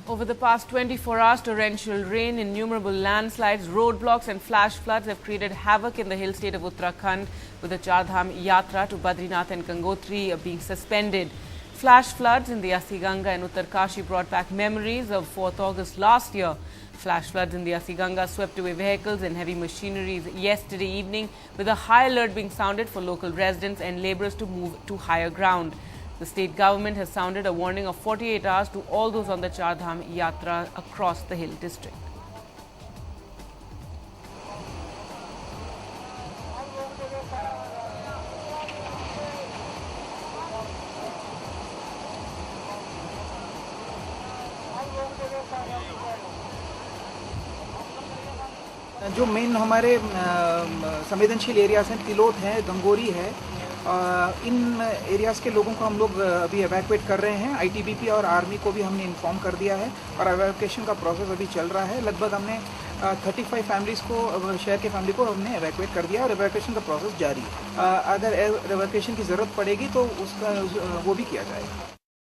Over the past 24 hours, torrential rain, innumerable landslides, roadblocks and flash floods have created havoc in the hill state of Uttarakhand, with the Char Dham Yatra to Badrinath and Gangotri being suspended. Flash floods in the Asiganga and Uttarkashi brought back memories of 4th August last year. Flash floods in the Asiganga swept away vehicles and heavy machineries yesterday evening, with a high alert being sounded for local residents and labourers to move to higher ground. The state government has sounded a warning of 48 hours to all those on the Char Dham Yatra across the hill district. जो main हमारे संवेदनशील areas हैं, तिलोट है, गंगोरी है, इन areas के लोगों को हम लोग अभी एवैक्यूएट कर रहे हैं। आईटीबीपी और आर्मी को भी हमने इन्फॉर्म कर दिया है और एवैक्यूएशन का प्रोसेस अभी चल रहा है। लगभग हमने 35 फैमिलीज़ को, शहर के फैमिली को हमने एवैक्यूएट कर दिया और एवैक्यूएशन का प्रोसेस जारी है। अगर एवैक्यूएशन की ज़रूरत पड़ेगी तो उसका वो भी किया जाएगा।